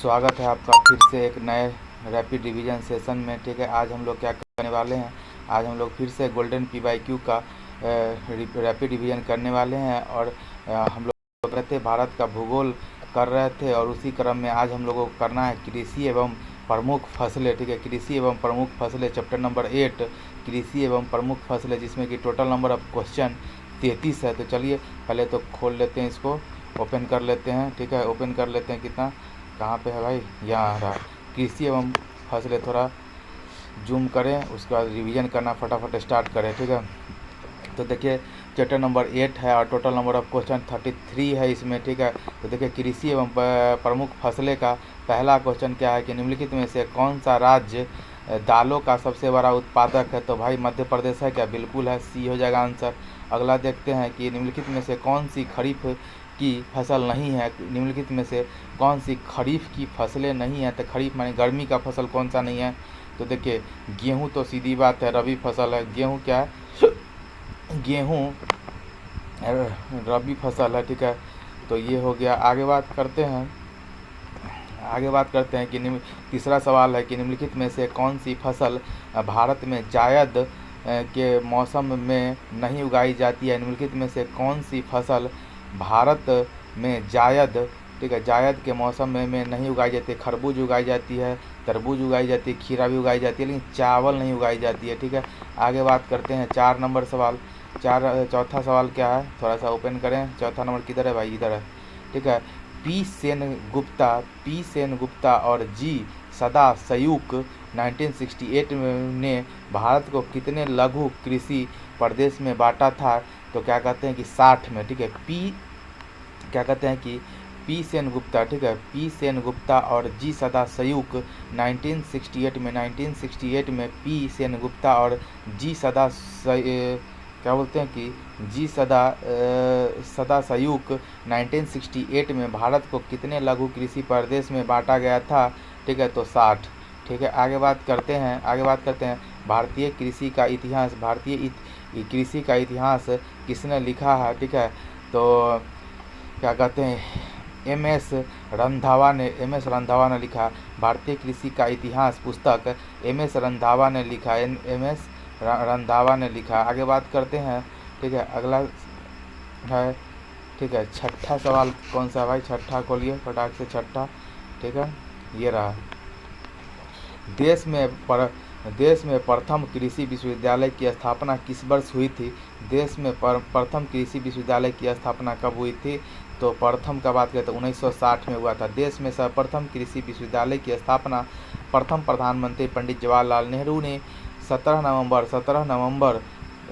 स्वागत है आपका फिर से एक नए रैपिड रिवीजन सेशन में। ठीक है, आज हम लोग क्या करने वाले हैं, आज हम लोग फिर से गोल्डन PYQ का रैपिड रिवीजन करने वाले हैं। और हम लोग कर रहे थे भारत का भूगोल कर रहे थे, और उसी क्रम में आज हम लोगों को करना है कृषि एवं प्रमुख फसलें। ठीक है, कृषि एवं प्रमुख फसलें चैप्टर नंबर 8 कृषि एवं प्रमुख फसलें, जिसमें कि टोटल नंबर ऑफ क्वेश्चन 33 है। तो चलिए पहले तो खोल लेते हैं, इसको ओपन कर लेते हैं। ठीक है, ओपन कर लेते हैं। कितना कहाँ पे है भाई, यहाँ आ रहा कृषि एवं फसलें। थोड़ा जूम करें, उसके बाद रिवीजन करना फटाफट स्टार्ट करें। ठीक है, तो देखिए चैप्टर नंबर 8 है और टोटल नंबर ऑफ क्वेश्चन 33 है इसमें। ठीक है, तो देखिए कृषि एवं प्रमुख फसलें का पहला क्वेश्चन क्या है कि निम्नलिखित में से कौन सा राज्य दालों का सबसे बड़ा उत्पादक है। तो भाई मध्य प्रदेश है क्या, बिल्कुल है, सी हो जाएगा आंसर। अगला देखते हैं कि निम्नलिखित में से कौन सी खरीफ की फसल नहीं है। निम्नलिखित में से कौन सी खरीफ की फसलें नहीं है, तो खरीफ माने गर्मी का फसल कौन सा नहीं है। तो देखिए गेहूं तो सीधी बात है, रबी फसल है। गेहूं क्या है, गेहूं रबी फसल है। ठीक है, तो ये हो गया। आगे बात करते हैं, कि तीसरा सवाल है कि निम्नलिखित में से कौन सी फसल भारत में जायद के मौसम में नहीं उगाई जाती है। निम्नलिखित में से कौन सी फसल भारत में जायद, ठीक है, जायद के मौसम में नहीं उगाई जाती है। खरबूज उगाई जाती है, तरबूज उगाई जाती है, खीरा भी उगाई जाती है, लेकिन चावल नहीं उगाई जाती है। ठीक है, आगे बात करते हैं 4 नंबर सवाल। चौथा सवाल क्या है, थोड़ा सा ओपन करें। चौथा नंबर किधर है भाई, इधर है। ठीक है, पी सेन गुप्ता और जी सदासयुक 1968 ने भारत को कितने लघु कृषि प्रदेश में बांटा था। तो क्या कहते हैं कि 60 में। ठीक है, क्या कहते हैं कि पी सेन गुप्ता, ठीक है, पी सेन गुप्ता और जी सदासयुक 1968 में पी सेन गुप्ता और जी क्या बोलते हैं कि जी सदासयुक 1968 में भारत को कितने लघु कृषि प्रदेश में बांटा गया था। ठीक है, तो 60। ठीक है, आगे बात करते हैं भारतीय कृषि का इतिहास। कृषि का इतिहास किसने लिखा है। ठीक है, तो क्या कहते हैं एम.एस. रंधावा ने लिखा भारतीय कृषि का इतिहास पुस्तक एम.एस. रंधावा ने लिखा। एम.एस. रंधावा ने लिखा। आगे बात करते हैं। ठीक है, अगला है, ठीक है, छठा सवाल कौन सा है भाई, छठा खोलिए फटाक से, छठा। ठीक है, ये रहा। देश में प्रथम कृषि विश्वविद्यालय की स्थापना किस वर्ष हुई थी। देश में प्रथम कृषि विश्वविद्यालय की स्थापना कब हुई थी। तो प्रथम का बात करें तो 1960 में हुआ था। देश में सर्वप्रथम कृषि विश्वविद्यालय की स्थापना प्रथम प्रधानमंत्री पंडित जवाहरलाल नेहरू ने 17 नवंबर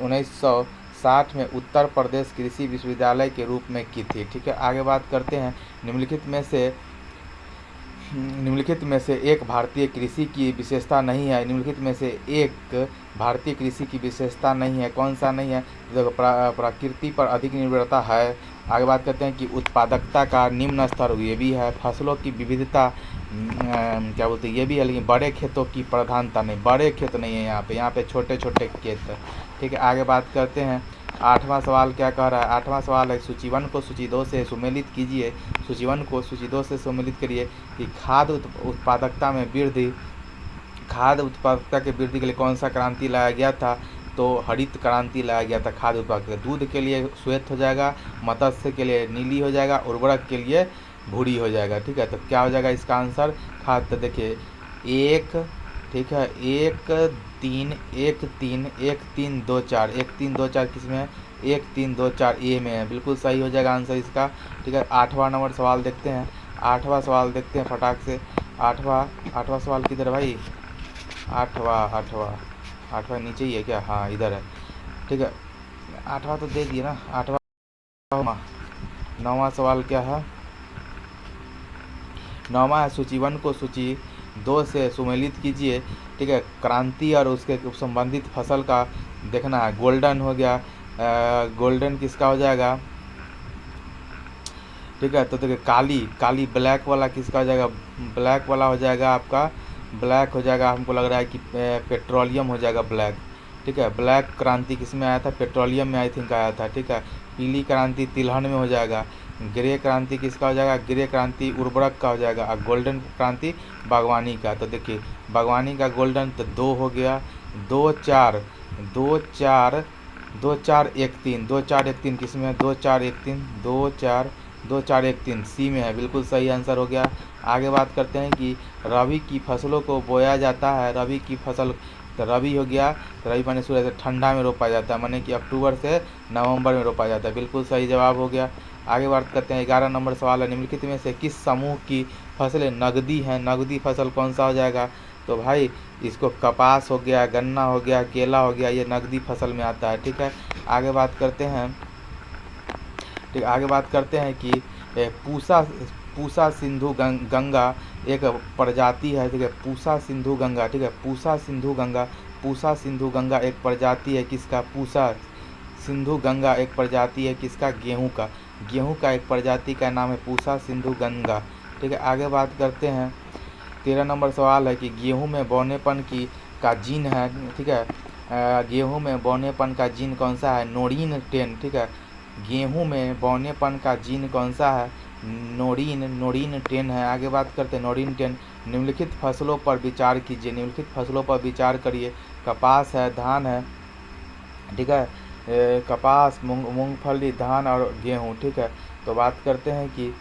1960 में उत्तर प्रदेश कृषि विश्वविद्यालय के रूप में की थी। ठीक है, आगे बात करते हैं। निम्नलिखित में से एक भारतीय कृषि की विशेषता नहीं है। निम्नलिखित में से एक भारतीय कृषि की विशेषता नहीं है, कौन सा नहीं है। देखो प्रकृति पर अधिक निर्भरता है। आगे बात करते हैं कि उत्पादकता का निम्न स्तर, ये भी है। फसलों की विविधता क्या बोलते हैं, ये भी है, लेकिन बड़े खेतों की प्रधानता नहीं, बड़े खेत नहीं है यहाँ पे छोटे छोटे खेत है। ठीक है, आगे बात करते हैं। 8वां सवाल क्या कह रहा है, 8वां सवाल है सूची 1 को सूची 2 से सुमेलित कीजिए। सूची 1 को सूची 2 से सुमेलित करिए कि खाद्य उत्पादकता के वृद्धि के लिए कौन सा क्रांति लाया गया था। तो हरित क्रांति लाया गया था खाद्य उत्पादक। दूध के लिए श्वेत हो जाएगा, मत्स्य के लिए नीली हो जाएगा, उर्वरक के लिए भूरी हो जाएगा। ठीक है, तो क्या हो जाएगा इसका आंसर, खाद्य। तो देखिए 1, ठीक है, 1-3-1-3-1-3-2-4 किसमें है, 1-3-2-4 ए में है, बिल्कुल सही हो जाएगा आंसर इसका। ठीक है, 8वां नंबर सवाल देखते हैं। 8वां सवाल देखते हैं फटाक से। 8वां सवाल किधर है भाई, 8वां नीचे ही है क्या, हाँ इधर है। ठीक है, 8वां तो दे दिए ना। 8वां 9वां सवाल क्या है, 9वां है सूची 1 को सूची 2 से सुमेलित कीजिए। ठीक है, क्रांति और उसके संबंधित फसल का देखना है। गोल्डन हो गया, गोल्डन किसका हो जाएगा। ठीक है, तो देखिए काली ब्लैक वाला किसका हो जाएगा, ब्लैक वाला हो जाएगा आपका, ब्लैक हो जाएगा, हमको लग रहा है कि पेट्रोलियम हो जाएगा ब्लैक। ठीक है, ब्लैक क्रांति किस में आया था, पेट्रोलियम में आई थिंक आया था। ठीक है, पीली क्रांति तिलहन में हो जाएगा। ग्रे क्रांति किसका हो जाएगा, ग्रे क्रांति उर्वरक का हो जाएगा, और गोल्डन क्रांति बागवानी का। तो देखिए बागवानी का गोल्डन तो 2 हो गया, 2 4 2 4 2 4 1 3 2 4 1 3 किस में है, 2 4 1 3 2 4 2 4 1 3 सी में है, बिल्कुल सही आंसर हो गया। आगे बात करते हैं कि रबी की फसलों को बोया जाता है, रबी की फसल, तो रबी हो गया, तो रबी माने सूर्य से ठंडा में रोपा जाता है, माने कि अक्टूबर से नवंबर में रोपा जाता है, बिल्कुल सही जवाब हो गया। आगे बात करते हैं 11 नंबर सवाल है, निम्नलिखित में से किस समूह की फसलें नगदी हैं, नगदी फसल कौन सा हो जाएगा। तो भाई इसको कपास हो गया, गन्ना हो गया, केला हो गया, ये नगदी फसल में आता है। ठीक है, आगे बात करते हैं, ठीक, आगे बात करते हैं कि पूसा पूसा सिंधु गंगा एक प्रजाति है। ठीक है, पूसा सिंधु गंगा, ठीक है, पूसा सिंधु गंगा, पूसा सिंधु गंगा एक प्रजाति है किसका, पूसा सिंधु गंगा एक प्रजाति है किसका, गेहूं का, गेहूं का एक प्रजाति का नाम है पूसा सिंधु गंगा। ठीक है, आगे बात करते हैं 13 नंबर सवाल है कि गेहूं में बौनेपन की का जीन है। ठीक है, गेहूं में बौनेपन का जीन कौन सा है, नोरिन 10। ठीक है, गेहूं में बौनेपन का जीन कौन सा है, नोरिन 10 है। आगे बात करते हैं नोरिन 10। निम्नलिखित फसलों पर विचार कीजिए, निम्नलिखित फसलों पर विचार करिए, कपास है, धान है, ठीक है, कपास, मूंगफली, धान और गेहूं। ठीक है, तो बात करते हैं कि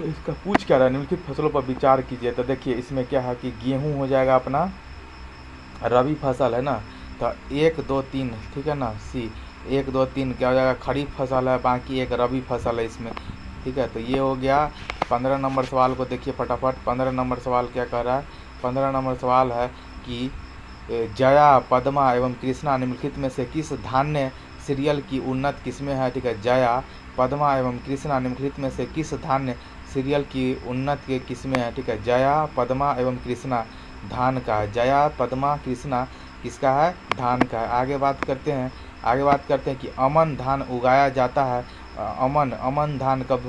इसका पूछ क्या रहा है, निम्नलिखित फसलों पर विचार कीजिए। तो देखिए इसमें क्या है कि गेहूं हो जाएगा अपना रबी फसल है ना, तो 1 2 3, ठीक है ना, सी 1 2 3 क्या हो जाएगा, खरीफ फसल है, बाकी एक रबी फसल है इसमें। ठीक है, तो ये हो गया। 15 नंबर सवाल को देखिए फटाफट। 15 नंबर सवाल क्या कह रहा है, 15 नंबर सवाल है कि जया, पद्मा एवं कृष्णा निम्नलिखित में से किस धान्य सीरियल की उन्नत किस्में है। ठीक है, जया, पद्मा एवं कृष्णा निम्नलिखित में से किस धान्य सीरियल की उन्नत के किस्में है। ठीक है, जया, पद्मा एवं कृष्णा धान का है, जया, पद्मा, कृष्णा किसका है, धान का है। आगे बात करते हैं, आगे बात करते हैं कि अमन धान उगाया जाता है, अमन धान कब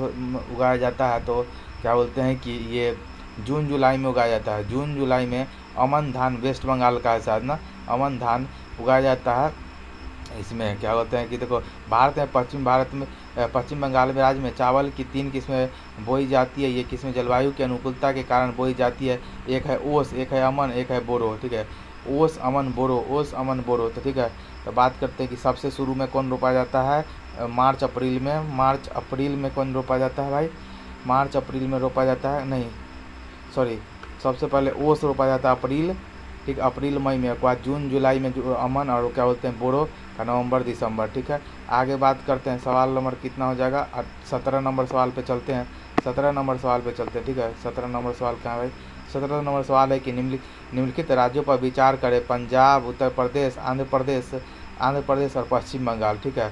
उगाया जाता है, तो क्या बोलते हैं कि ये जून जुलाई में उगाया जाता है, जून जुलाई में अमन धान वेस्ट बंगाल का है शायद ना, अमन धान उगाया जाता है। इसमें क्या बोलते हैं कि देखो भारत में, पश्चिम बंगाल में राज्य में चावल की 3 किस्में बोई जाती है। ये किस्में जलवायु की अनुकूलता के कारण बोई जाती है, एक है ओस, एक है अमन, एक है बोरो। ठीक है, ओस अमन बोरो, ओस अमन बोरो। तो ठीक है, तो बात करते हैं कि सबसे शुरू में कौन रोपा जाता है, मार्च अप्रैल में, मार्च अप्रैल में कौन रोपा जाता है भाई, मार्च अप्रैल में रोपा जाता है, नहीं सॉरी, सबसे पहले ओस रोपा जाता है अप्रैल, ठीक, अप्रैल मई में, बाद जून जुलाई में जो अमन और क्या बोलते हैं बोरो का नवंबर दिसंबर। ठीक है, आगे बात करते हैं, सवाल नंबर कितना हो जाएगा, 17 नंबर सवाल पे चलते हैं, 17 नंबर सवाल पे चलते हैं। ठीक है, 17 नंबर सवाल कहाँ भाई, 17 नंबर सवाल है कि निम्नलिखित राज्यों पर विचार करें, पंजाब, उत्तर प्रदेश, आंध्र प्रदेश और पश्चिम बंगाल। ठीक है,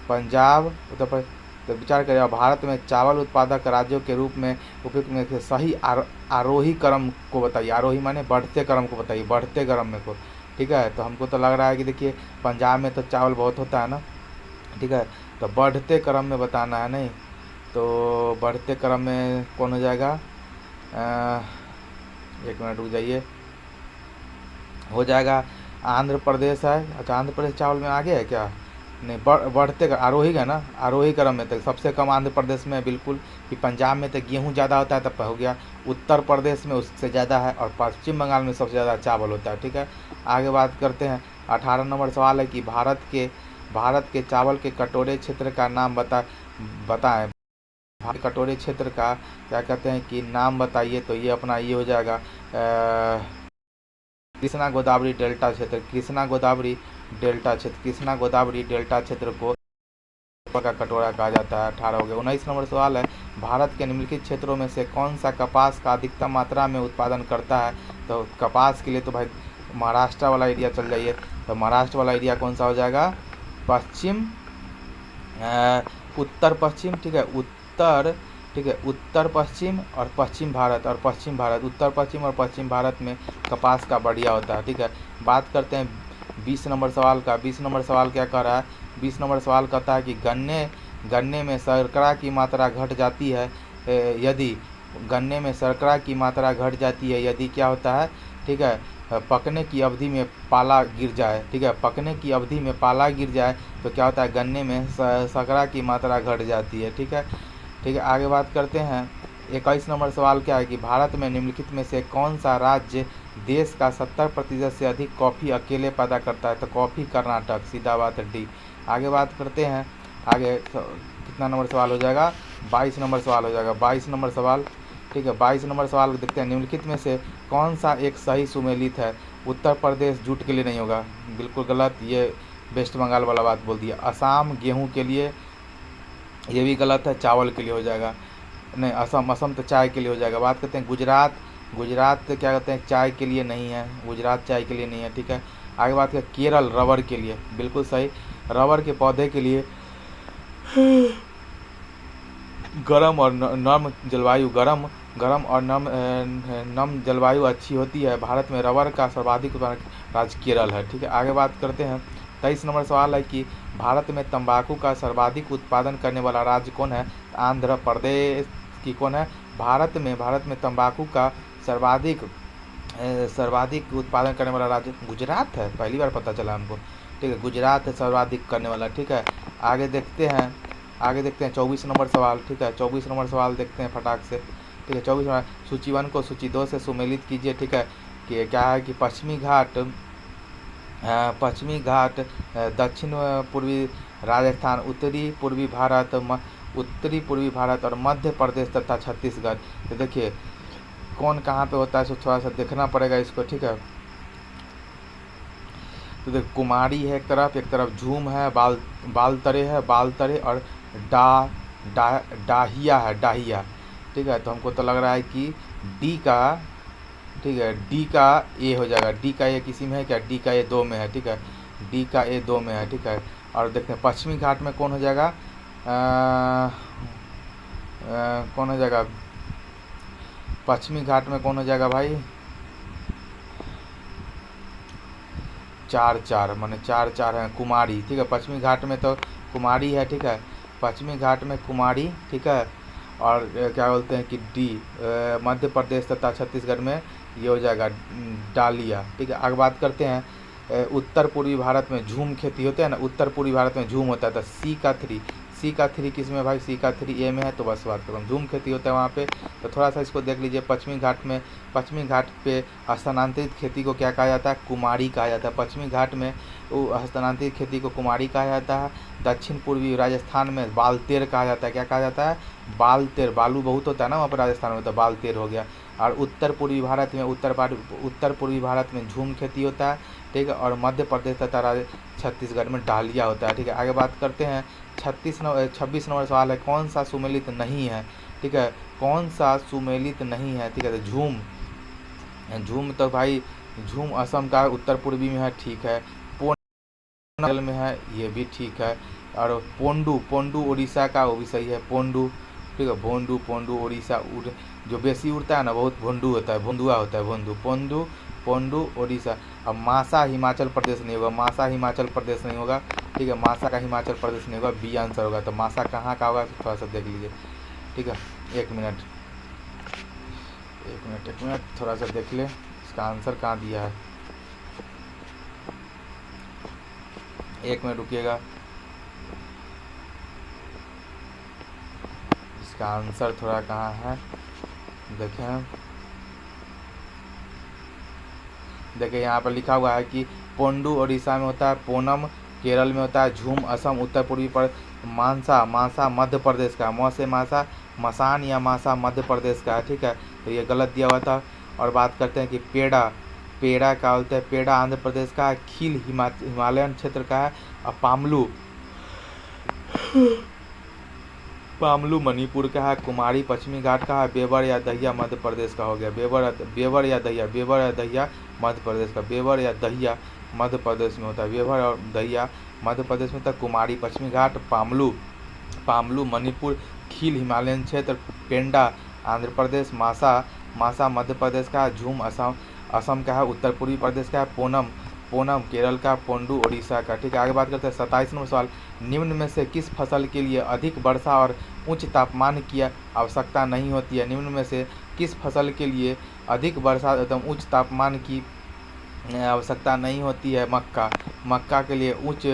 पंजाब, उत्तर प्रदेश, तो विचार करें भारत में चावल उत्पादक राज्यों के रूप में उपयुक्त में से सही आरोही क्रम को बताइए, आरोही माने बढ़ते क्रम को बताइए, बढ़ते क्रम में को। ठीक है, तो हमको तो लग रहा है कि देखिए पंजाब में तो चावल बहुत होता है ना, ठीक है, तो बढ़ते क्रम में बताना है, नहीं तो बढ़ते क्रम में कौन हो जाएगा, 1 मिनट रुक जाइए, हो जाएगा आंध्र प्रदेश है। अच्छा, आंध्र प्रदेश चावल में आगे है क्या, नहीं, बढ़ते आरोही है ना, आरोही क्रम में, तो सबसे कम आंध्र प्रदेश में बिल्कुल, कि पंजाब में तो गेहूं ज़्यादा होता है तब हो गया, उत्तर प्रदेश में उससे ज़्यादा है, और पश्चिम बंगाल में सबसे ज़्यादा चावल होता है। ठीक है, आगे बात करते हैं, 18 नंबर सवाल है कि भारत के चावल के कटोरे क्षेत्र का नाम बताएं, कटोरे क्षेत्र का क्या कहते हैं कि नाम बताइए। तो ये अपना ये हो जाएगा कृष्णा गोदावरी डेल्टा क्षेत्र, कृष्णा गोदावरी डेल्टा क्षेत्र, कृष्णा गोदावरी डेल्टा क्षेत्र को का कटोरा कहा जाता है। 18 हो गया। 19 नंबर सवाल है, भारत के निम्नलिखित क्षेत्रों में से कौन सा कपास का अधिकतम मात्रा में उत्पादन करता है। तो कपास के लिए तो भाई महाराष्ट्र वाला एरिया चल जाइए, तो महाराष्ट्र वाला एरिया कौन सा हो जाएगा, पश्चिम, उत्तर पश्चिम, ठीक है, उत्तर, ठीक है, उत्तर पश्चिम और पश्चिम भारत, और पश्चिम भारत, उत्तर पश्चिम और पश्चिम भारत में कपास का बढ़िया होता है। ठीक है, बात करते हैं 20 नंबर सवाल का। 20 नंबर सवाल क्या कह रहा है, 20 नंबर सवाल कहता है कि गन्ने में शर्करा की मात्रा घट जाती है यदि, गन्ने में शर्करा की मात्रा घट जाती है यदि क्या होता है, ठीक है, पकने की अवधि में पाला गिर जाए, ठीक है, पकने की अवधि में पाला गिर जाए तो क्या होता है, गन्ने में शर्करा की मात्रा घट जाती है। ठीक है, ठीक है, आगे बात करते हैं। 21 नंबर सवाल क्या है कि भारत में निम्नलिखित में से कौन सा राज्य देश का 70% से अधिक कॉफ़ी अकेले पैदा करता है? तो कॉफ़ी कर्नाटक, सीधा बात है डी। आगे बात करते हैं। आगे कितना नंबर सवाल हो जाएगा? 22 नंबर सवाल हो जाएगा। 22 नंबर सवाल, ठीक है, 22 नंबर सवाल देखते हैं। निम्नलिखित में से कौन सा एक सही सुमेलित है? उत्तर प्रदेश जूट के लिए नहीं होगा, बिल्कुल गलत, ये वेस्ट बंगाल वाला बात बोल दिया। असम गेहूं के लिए, ये भी गलत है, चावल के लिए हो जाएगा। नहीं, असम तो चाय के लिए हो जाएगा। बात करते हैं गुजरात, गुजरात क्या कहते हैं, चाय के लिए नहीं है, गुजरात चाय के लिए नहीं है। ठीक है, आगे बात करें केरल, रबर के लिए, बिल्कुल सही, रबर के पौधे के लिए गर्म और नम जलवायु, गर्म और नम जलवायु अच्छी होती है। भारत में रबर का सर्वाधिक उत्पादक राज्य केरल है। ठीक है, आगे बात करते हैं। 23 नंबर सवाल है कि भारत में तंबाकू का सर्वाधिक उत्पादन करने वाला राज्य कौन है? आंध्र प्रदेश की कौन है? भारत में तंबाकू का सर्वाधिक उत्पादन करने वाला राज्य गुजरात है, पहली बार पता चला हमको। ठीक है, गुजरात है सर्वाधिक करने वाला। ठीक है, आगे देखते हैं। 24 नंबर सवाल। ठीक है, 24 नंबर सवाल देखते हैं फटाक से। ठीक है, 24 नंबर, सूची 1 को सूची 2 से सुमेलित कीजिए। ठीक है, कि क्या है कि पश्चिमी घाट दक्षिण पूर्वी राजस्थान, उत्तरी पूर्वी भारत और मध्य प्रदेश तथा छत्तीसगढ़। तो देखिए कौन कहाँ पे होता है, सो थोड़ा सा देखना पड़ेगा इसको। ठीक है, तो देख कुमारी है एक तरफ झूम है, बालतरे है, बालतरे और डाहिया है, डाहिया। ठीक है, तो हमको तो लग रहा है कि डी का, ठीक है, डी का ए हो जाएगा। डी का ए किसी में है क्या? डी का ए 2 में है। ठीक है, डी का ए 2 में है। ठीक है, और देखते हैं पश्चिमी घाट में कौन हो जाएगा, कौन हो जाएगा पश्चिमी घाट में? कौन हो जाएगा भाई? 4 माने 4 है, कुमारी। ठीक है, पश्चिमी घाट में तो कुमारी है। ठीक है, पश्चिमी घाट में कुमारी। ठीक है, और क्या बोलते हैं कि डी मध्य प्रदेश तथा छत्तीसगढ़ में ये हो जाएगा डालिया। ठीक है, आगे बात करते हैं। उत्तर पूर्वी भारत में झूम खेती होते हैं ना, उत्तर पूर्वी भारत में झूम होता है। तो सी का 3 किस में भाई? सी का 3 ए में है। तो बस बात करूँ, झूम खेती होता है वहाँ पे। तो थोड़ा सा इसको देख लीजिए। पश्चिमी घाट पे स्थानांतरित खेती को क्या कहा जाता है? कुमारी कहा जाता है। पश्चिमी घाट में स्थानांतरित खेती को कुमारी कहा जाता है। दक्षिण पूर्वी राजस्थान में बालतेर कहा जाता है। क्या कहा जाता है? बालतेर, बालू बहुत होता है ना वहाँ पर राजस्थान में, तो बालतेर हो गया। और उत्तर पूर्वी भारत में झूम खेती होता है। ठीक है, और मध्य प्रदेश तथा छत्तीसगढ़ में डालिया होता है। ठीक है, आगे बात करते हैं। 26 नंबर सवाल है, कौन सा सुमेलित नहीं है? ठीक है, कौन सा सुमेलित नहीं है? ठीक है, तो झूम तो भाई झूम असम का उत्तर पूर्वी में है। ठीक है, पोंडू में है, ये भी ठीक है। और पोंडू उड़ीसा का, वो भी सही है, पोंडू। ठीक है, पोंडू उड़ीसा, जो बेसी उड़ता है ना बहुत भोंडू होता है, भोंदुआ होता है, पोंडू उड़ीसा। अब मासा हिमाचल प्रदेश नहीं होगा, मासा हिमाचल प्रदेश नहीं होगा। ठीक है, मासा का हिमाचल प्रदेश नहीं होगा, बी आंसर होगा। तो मासा कहाँ का होगा थोड़ा सा देख लीजिए। ठीक है, एक मिनट थोड़ा सा देख ले इसका आंसर कहाँ दिया है। एक मिनट रुकिएगा, इसका आंसर थोड़ा कहाँ है देखें। देखिए यहाँ पर लिखा हुआ है कि पोंडू उड़ीसा में होता है, पोनम केरल में होता है, झूम असम उत्तर पूर्वी पर, मासा मध्य प्रदेश का, मौसे मासा मसान या मासा मध्य प्रदेश का है। ठीक है, तो ये गलत दिया हुआ था। और बात करते हैं कि पेड़ा का बोलते हैं, पेड़ा आंध्र प्रदेश का है, खील हिमालयन क्षेत्र का है, और पामलू मणिपुर का है, कुमारी पश्चिमी घाट का है, बेवर या दहिया मध्य प्रदेश का हो गया। बेवर या दहिया मध्य प्रदेश का, बेवर या दहिया मध्य प्रदेश में होता है, बेवर और दहिया मध्य प्रदेश में होता है। कुमारी पश्चिमी घाट, पामलू मणिपुर, खील हिमालयन क्षेत्र, पेंडा आंध्र प्रदेश, मासा मध्य प्रदेश का, झूम असम का है, उत्तर पूर्वी प्रदेश का है, पोनम केरल का, पोंडू उड़ीसा का। ठीक है, आगे बात करते हैं। 27 नंबर सवाल, निम्न में से किस फसल के लिए अधिक वर्षा और उच्च तापमान की आवश्यकता नहीं होती है? निम्न में से किस फसल के लिए अधिक वर्षा एवं उच्च तापमान की आवश्यकता नहीं होती है। मक्का के लिए उच्च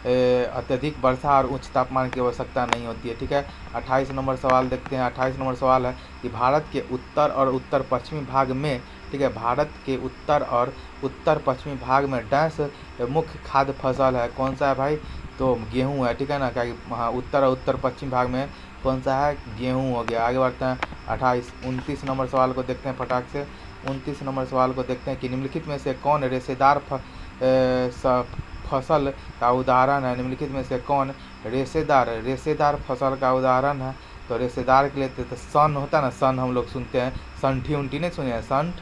अत्यधिक वर्षा और उच्च तापमान की आवश्यकता नहीं होती है। ठीक है, 28 नंबर सवाल देखते हैं। 28 नंबर सवाल है कि भारत के उत्तर और उत्तर पश्चिमी भाग में, ठीक है, भारत के उत्तर और उत्तर पश्चिमी भाग में डैश मुख्य खाद्य फसल है। कौन सा है भाई? तो गेहूँ है। ठीक है ना, क्या हाँ, उत्तर और उत्तर पश्चिम भाग में कौन सा है? गेहूँ हो गया। आगे बढ़ते हैं 29 नंबर सवाल को देखते हैं फटाक से। 29 नंबर सवाल को देखते हैं कि निम्नलिखित में से कौन रेशेदार फसल का उदाहरण है? निम्नलिखित में से कौन रेशेदार फसल का उदाहरण है? तो रेशेदार के लिए तो सन होता है ना, सन हम लोग सुनते हैं, संठी उंठी नहीं सुने हैं, संठ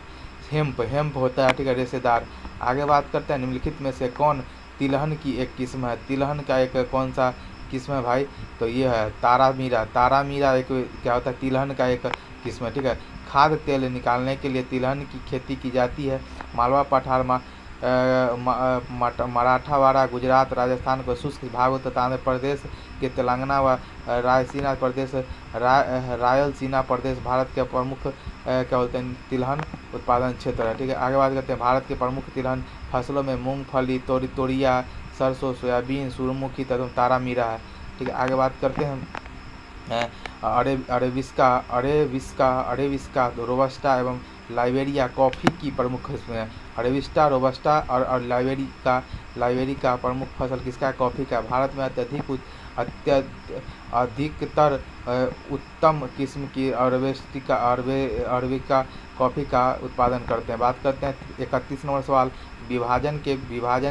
हेम्प होता है। ठीक है, रेशेदार। आगे बात करते हैं निम्नलिखित में से कौन तिलहन की एक किस्म है? तिलहन का एक कौन सा किस्म है भाई? तो ये है तारामीरा एक क्या होता है? तिलहन का एक किस्म है। ठीक है, खाद्य तेल निकालने के लिए तिलहन की खेती की जाती है। मालवा पठार मराठावाड़ा गुजरात राजस्थान को शुष्क भाग तथा आंध्र प्रदेश के तेलंगाना व रायलसीना प्रदेश भारत के प्रमुख क्या बोलते हैं तिलहन उत्पादन क्षेत्र है। ठीक है, आगे बात करते हैं भारत के प्रमुख तिलहन फसलों में मूंगफली, तोरिया, सरसों, सोयाबीन, सूरजमुखी तथा तारामीरा है। ठीक है, आगे बात करते हैं अरेबिका, रोबस्टा एवं लाइबेरिया कॉफ़ी की प्रमुख किस्में हैं। अरेबिस्टा, रोबस्टा और लाइबेरिका प्रमुख फसल किसका है? कॉफ़ी का। भारत में अधिकतर उत्तम किस्म की अरेबिका कॉफ़ी का उत्पादन करते हैं। बात करते हैं 31 नंबर सवाल। विभाजन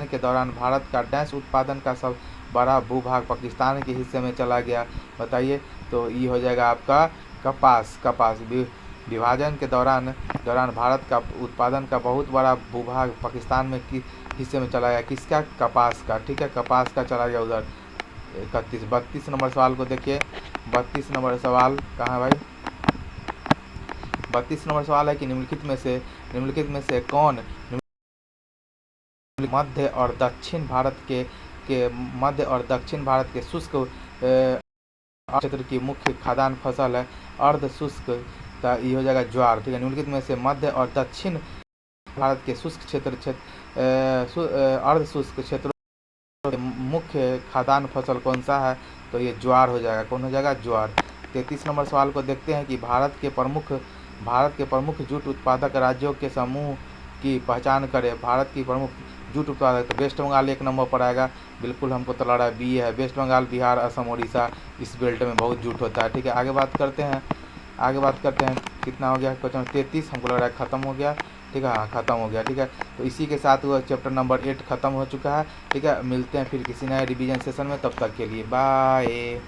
के दौरान भारत का डैश उत्पादन का सब बड़ा भूभाग पाकिस्तान के हिस्से में चला गया। बताइए, तो ये हो जाएगा आपका कपास। विभाजन के दौरान भारत का उत्पादन का बहुत बड़ा भूभाग पाकिस्तान में किस हिस्से में चला गया? किसका? कपास का। ठीक है, कपास का चला गया उधर। 32 नंबर सवाल को देखिए। 32 नंबर सवाल कहाँ है भाई? 32 नंबर सवाल है कि निम्नलिखित में से कौन मध्य और दक्षिण भारत के शुष्क क्षेत्र की मुख्य खाद्यान्न फसल है? अर्ध शुष्क का ये हो जाएगा ज्वार। ठीक है, निम्नलिखित में से मध्य और दक्षिण भारत के शुष्क अर्ध शुष्क क्षेत्रों के मुख्य खाद्यान्न फसल कौन सा है? तो ये ज्वार हो जाएगा। कौन हो जाएगा? ज्वार। 33 नंबर सवाल को देखते हैं कि भारत के प्रमुख जूट उत्पादक राज्यों के समूह की पहचान करें। भारत की प्रमुख जूट उत्पादक, तो वेस्ट बंगाल 1 नंबर पर आएगा। बिल्कुल हमको तो लग रहा है बी है। वेस्ट बंगाल, बिहार, असम, उड़ीसा, इस बेल्ट में बहुत जूट होता है। ठीक है, आगे बात करते हैं कितना हो गया क्वेश्चन? 33 हमको लग रहा है ख़त्म हो गया। ठीक है, हाँ ख़त्म हो गया। ठीक है, तो इसी के साथ वो चैप्टर नंबर 8 ख़त्म हो चुका है। ठीक है, मिलते हैं फिर किसी नए रिवीजन सेशन में, तब तक के लिए बाय।